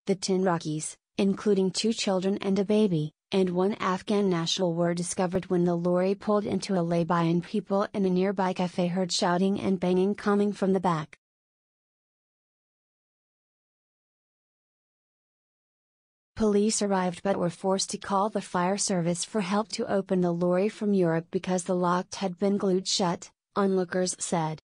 The 10 Rraqis, including 2 children and a baby, and 1 Afghan national were discovered when the lorry pulled into a lay-by and people in a nearby cafe heard shouting and banging coming from the back. Police arrived but were forced to call the fire service for help to open the lorry from Europe because the lock had been glued shut, onlookers said.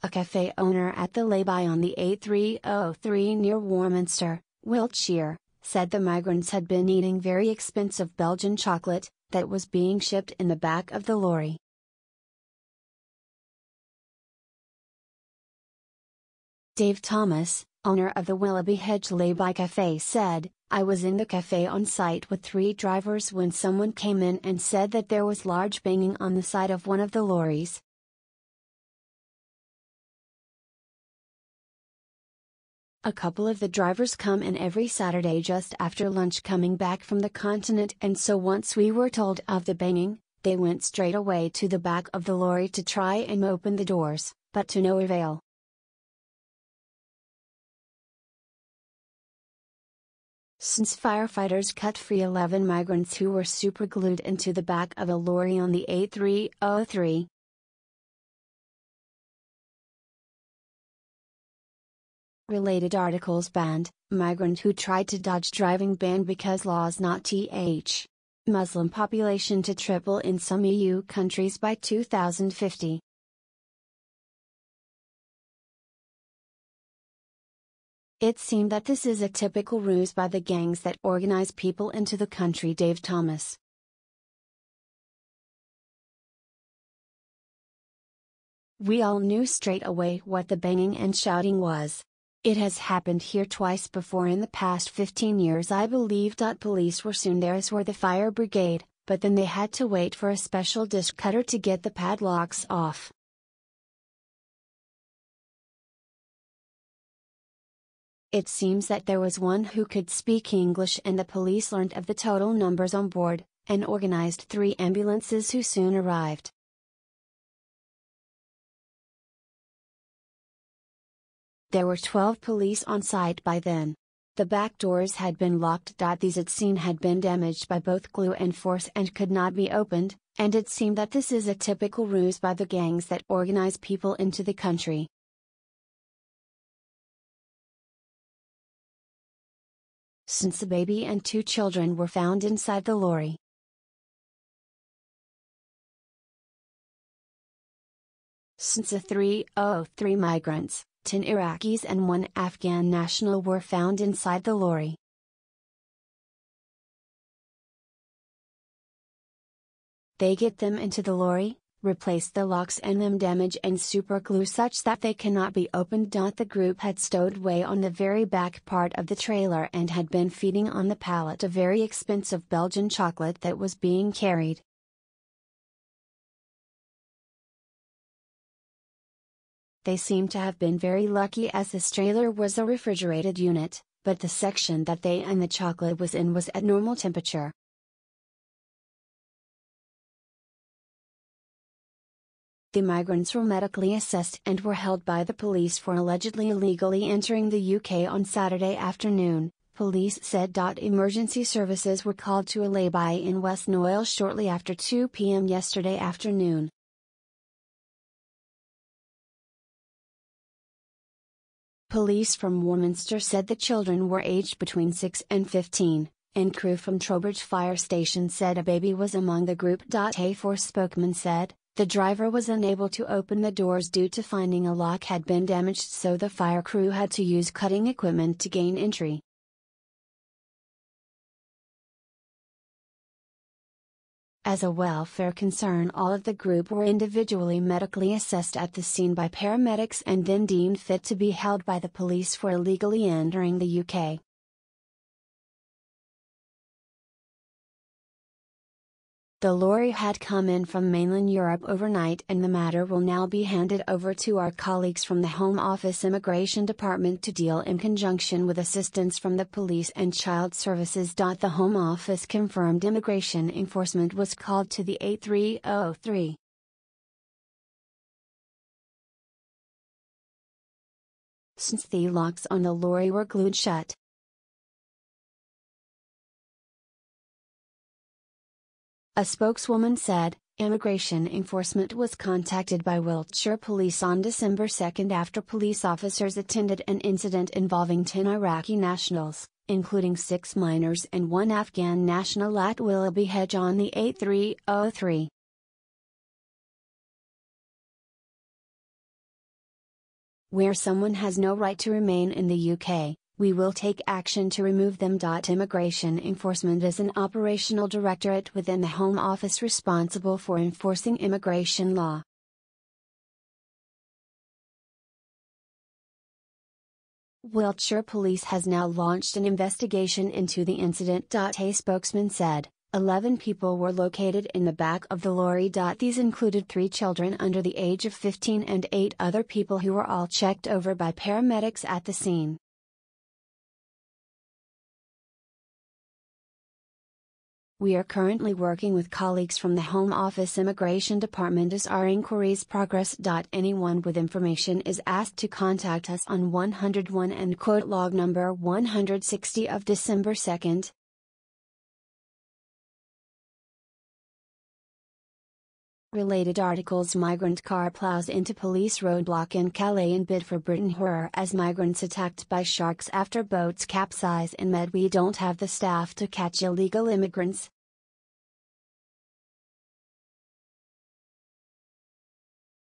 A cafe owner at the lay-by on the A303 near Warminster, Wiltshire, said the migrants had been eating very expensive Belgian chocolate, that was being shipped in the back of the lorry. Dave Thomas, owner of the Willoughby Hedge Layby cafe said, "I was in the cafe on site with 3 drivers when someone came in and said that there was large banging on the side of one of the lorries. A couple of the drivers come in every Saturday just after lunch coming back from the continent, and so once we were told of the banging, they went straight away to the back of the lorry to try and open the doors, but to no avail." Since firefighters cut free 11 migrants who were superglued into the back of a lorry on the A303. Related articles banned, migrant who tried to dodge driving ban because laws not th. Muslim population to triple in some EU countries by 2050. It seemed that this is a typical ruse by the gangs that organize people into the country. Dave Thomas. We all knew straight away what the banging and shouting was. It has happened here twice before in the past 15 years, I believe. Police were soon there, as were the fire brigade, but then they had to wait for a special disc cutter to get the padlocks off. It seems that there was one who could speak English, and the police learned of the total numbers on board, and organized 3 ambulances who soon arrived. There were 12 police on site by then. The back doors had been locked. These at scene had been damaged by both glue and force and could not be opened, and it seemed that this is a typical ruse by the gangs that organize people into the country. Since a baby and 2 children were found inside the lorry. Since the 303 migrants, 10 Iraqis and 1 Afghan national were found inside the lorry. They get them into the lorry, replace the locks and them damage and superglue such that they cannot be opened. The group had stowed away on the very back part of the trailer and had been feeding on the pallet a very expensive Belgian chocolate that was being carried. They seem to have been very lucky, as this trailer was a refrigerated unit, but the section that they and the chocolate was in was at normal temperature. The migrants were medically assessed and were held by the police for allegedly illegally entering the UK on Saturday afternoon, police said. Emergency services were called to a lay-by in West Noyle shortly after 2 p.m. yesterday afternoon. Police from Warminster said the children were aged between 6 and 15, and crew from Trowbridge Fire Station said a baby was among the group. A force spokesman said, "The driver was unable to open the doors due to finding a lock had been damaged, so the fire crew had to use cutting equipment to gain entry." As a welfare concern, all of the group were individually medically assessed at the scene by paramedics and then deemed fit to be held by the police for illegally entering the UK. The lorry had come in from mainland Europe overnight, and the matter will now be handed over to our colleagues from the Home Office Immigration Department to deal in conjunction with assistance from the police and child services. The Home Office confirmed immigration enforcement was called to the A303. since the locks on the lorry were glued shut. A spokeswoman said, immigration enforcement was contacted by Wiltshere police on December 2 after police officers attended an incident involving 10 Iraqi nationals, including 6 minors and 1 Afghan national at Willoughby Hedge on the 8303. Where someone has no right to remain in the UK, we will take action to remove them. Immigration enforcement is an operational directorate within the Home Office responsible for enforcing immigration law. Wiltshire Police has now launched an investigation into the incident. A spokesman said, 11 people were located in the back of the lorry. These included 3 children under the age of 15 and 8 other people who were all checked over by paramedics at the scene. We are currently working with colleagues from the Home Office Immigration Department as our inquiries progress. Anyone with information is asked to contact us on 101 and quote log number 160 of December 2. Related articles: Migrant car plows into police roadblock in Calais in bid for Britain. Horror as migrants attacked by sharks after boats capsize in Med. We don't have the staff to catch illegal immigrants,